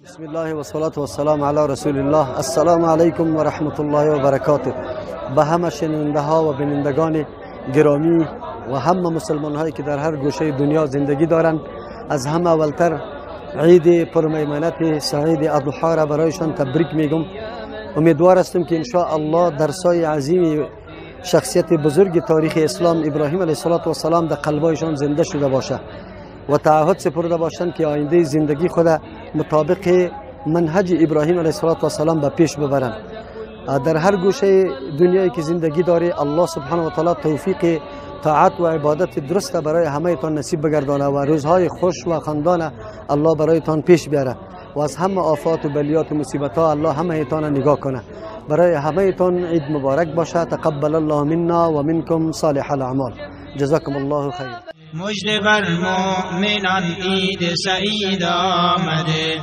بسم الله و صلات و السلام علی رسول الله. السلام علیکم و رحمت الله و برکاته. به همه شنونده ها و بینندگان گرامی و همه مسلمان هایی که در هر گوشه دنیا زندگی دارند، از همه اولتر عید پرمیمنت سعید اضحی را برایشان تبریک میگم. امیدوار هستم که ان شاء الله درسای عظیم شخصیت بزرگ تاریخ اسلام ابراهیم علیه السلام در قلبایشان زنده شده باشه و تعهد سپرده باشند که آینده زندگی خود مطابق منهج ابراهیم علیه السلام به پیش ببرند. در هر گوشه دنیایی که زندگی داره الله سبحانه و تعالی توفیق طاعت و عبادت درست برای همه تان نصیب بگردانه و روزهای خوش و خندان الله برای تان پیش بیاره و از همه آفات و بلیات و مصیبت ها الله همه تان نگاه کنه. برای همه تان عید مبارک باشه. تقبل الله منا و منکم صالح الاعمال. جزاکم الله خیر. مجد بر مؤمنان عید سعید آمده.